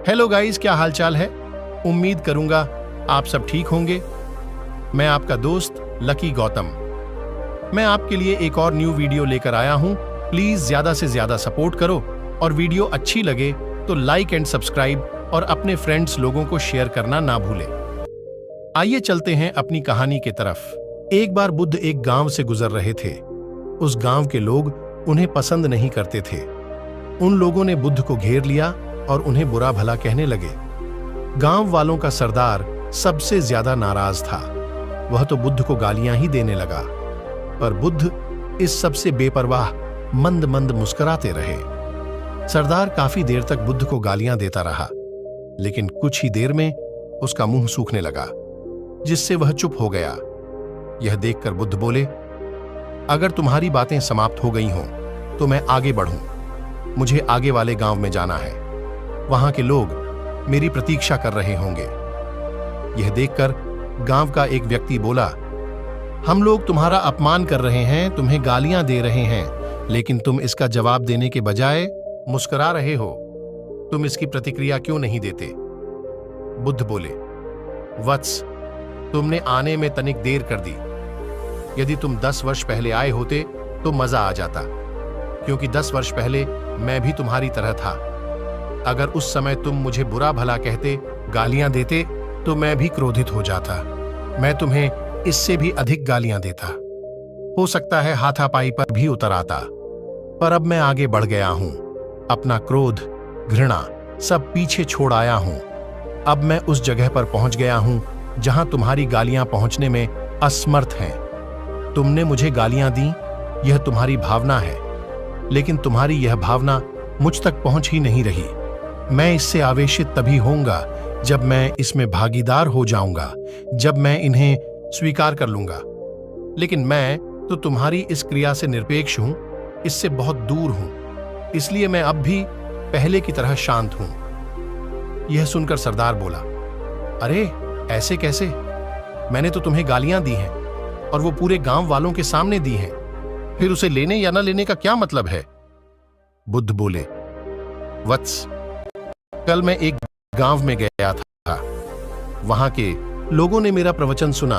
Hello guys, क्या हालचाल है। उम्मीद करूंगा आप सब ठीक होंगे। मैं आपका दोस्त लकी गौतम। मैं आपके लिए एक और न्यू वीडियो लेकर आया हूं। प्लीज ज्यादा से ज्यादा सपोर्ट करो और वीडियो अच्छी लगे तो लाइक एंड सब्सक्राइब और अपने फ्रेंड्स लोगों को शेयर करना ना भूलें। आइए चलते हैं अपनी कहानी की तरफ। एक बार बुद्ध एक गांव से गुजर रहे थे। उस गांव के लोग उन्हें पसंद नहीं करते थे। उन लोगों ने बुद्ध को घेर लिया और उन्हें बुरा भला कहने लगे। गांव वालों का सरदार सबसे ज्यादा नाराज था। वह तो बुद्ध को गालियां ही देने लगा, पर बुद्ध इस सबसे बेपरवाह मंद मंद मुस्कुराते रहे। सरदार काफी देर तक बुद्ध को गालियां देता रहा, लेकिन कुछ ही देर में उसका मुंह सूखने लगा, जिससे वह चुप हो गया। यह देखकर बुद्ध बोले, अगर तुम्हारी बातें समाप्त हो गई हों तो मैं आगे बढ़ूं। मुझे आगे वाले गांव में जाना है। वहां के लोग मेरी प्रतीक्षा कर रहे होंगे। यह देखकर गांव का एक व्यक्ति बोला, हम लोग तुम्हारा अपमान कर रहे हैं, तुम्हें गालियां दे रहे हैं, लेकिन तुम इसका जवाब देने के बजाय मुस्कुरा रहे हो। तुम इसकी प्रतिक्रिया क्यों नहीं देते? बुद्ध बोले, वत्स, तुमने आने में तनिक देर कर दी। यदि तुम 10 वर्ष पहले आए होते तो मजा आ जाता, क्योंकि 10 वर्ष पहले मैं भी तुम्हारी तरह था। अगर उस समय तुम मुझे बुरा भला कहते, गालियां देते, तो मैं भी क्रोधित हो जाता। मैं तुम्हें इससे भी अधिक गालियां देता। हो सकता है हाथापाई पर भी उतर आता। पर अब मैं आगे बढ़ गया हूं। अपना क्रोध, घृणा सब पीछे छोड़ आया हूं। अब मैं उस जगह पर पहुंच गया हूं जहां तुम्हारी गालियां पहुंचने में असमर्थ हैं। तुमने मुझे गालियां दी, यह तुम्हारी भावना है, लेकिन तुम्हारी यह भावना मुझ तक पहुंच ही नहीं रही। मैं इससे आवेशित तभी होऊंगा जब मैं इसमें भागीदार हो जाऊंगा, जब मैं इन्हें स्वीकार कर लूंगा। लेकिन मैं तो तुम्हारी इस क्रिया से निरपेक्ष हूं, इससे बहुत दूर हूं, इसलिए मैं अब भी पहले की तरह शांत हूं। यह सुनकर सरदार बोला, अरे ऐसे कैसे? मैंने तो तुम्हें गालियां दी हैं और वो पूरे गांव वालों के सामने दी हैं। फिर उसे लेने या न लेने का क्या मतलब है? बुद्ध बोले, वत्स, कल मैं एक गांव में गया था। वहां के लोगों ने मेरा प्रवचन सुना।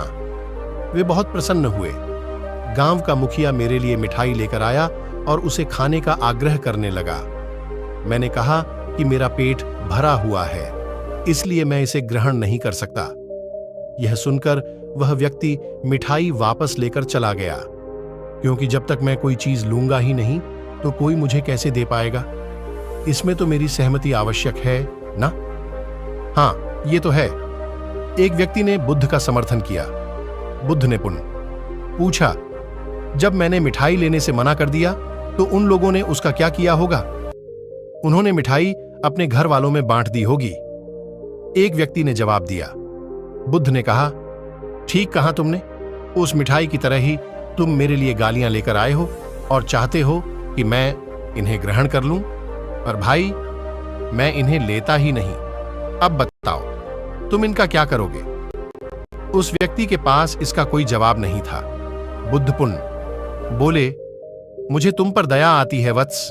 वे बहुत प्रसन्न हुए। गांव का मुखिया मेरे लिए मिठाई लेकर आया और उसे खाने का आग्रह करने लगा। मैंने कहा कि मेरा पेट भरा हुआ है, इसलिए मैं इसे ग्रहण नहीं कर सकता। यह सुनकर वह व्यक्ति मिठाई वापस लेकर चला गया, क्योंकि जब तक मैं कोई चीज लूंगा ही नहीं तो कोई मुझे कैसे दे पाएगा? इसमें तो मेरी सहमति आवश्यक है ना? हाँ, ये तो है। एक व्यक्ति ने बुद्ध का समर्थन किया। बुद्ध ने पूछा, जब मैंने मिठाई लेने से मना कर दिया तो उन लोगों ने उसका क्या किया होगा? उन्होंने मिठाई अपने घर वालों में बांट दी होगी। एक व्यक्ति ने जवाब दिया। बुद्ध ने कहा, ठीक कहा तुमने। उस मिठाई की तरह ही तुम मेरे लिए गालियां लेकर आए हो और चाहते हो कि मैं इन्हें ग्रहण कर लूं, पर भाई मैं इन्हें लेता ही नहीं। अब बताओ, तुम इनका क्या करोगे? उस व्यक्ति के पास इसका कोई जवाब नहीं था। बुद्ध बोले, मुझे तुम पर दया आती है वत्स।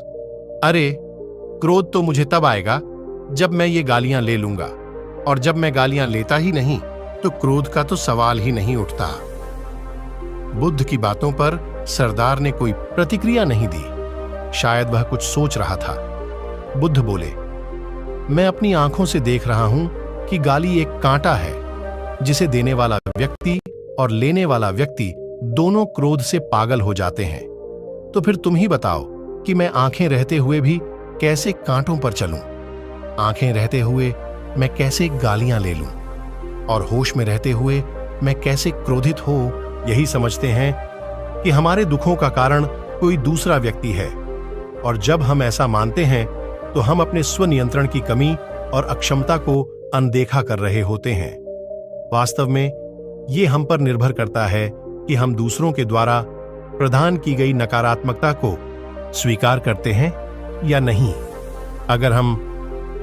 अरे, क्रोध तो मुझे तब आएगा जब मैं ये गालियां ले लूंगा, और जब मैं गालियां लेता ही नहीं तो क्रोध का तो सवाल ही नहीं उठता। बुद्ध की बातों पर सरदार ने कोई प्रतिक्रिया नहीं दी। शायद वह कुछ सोच रहा था। बुद्ध बोले, मैं अपनी आंखों से देख रहा हूं कि गाली एक कांटा है, जिसे देने वाला व्यक्ति और लेने वाला व्यक्ति दोनों क्रोध से पागल हो जाते हैं। तो फिर तुम ही बताओ कि मैं आंखें रहते हुए भी कैसे कांटों पर चलूं? आंखें रहते हुए मैं कैसे गालियां ले लूं? और होश में रहते हुए मैं कैसे क्रोधित हो यही समझते हैं कि हमारे दुखों का कारण कोई दूसरा व्यक्ति है। और जब हम ऐसा मानते हैं तो हम अपने स्वनियंत्रण की कमी और अक्षमता को अनदेखा कर रहे होते हैं। वास्तव में ये हम पर निर्भर करता है कि हम दूसरों के द्वारा प्रदान की गई नकारात्मकता को स्वीकार करते हैं या नहीं। अगर हम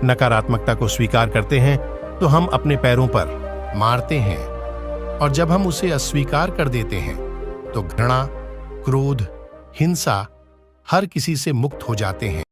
नकारात्मकता को स्वीकार करते हैं तो हम अपने पैरों पर मारते हैं, और जब हम उसे अस्वीकार कर देते हैं तो घृणा, क्रोध, हिंसा हर किसी से मुक्त हो जाते हैं।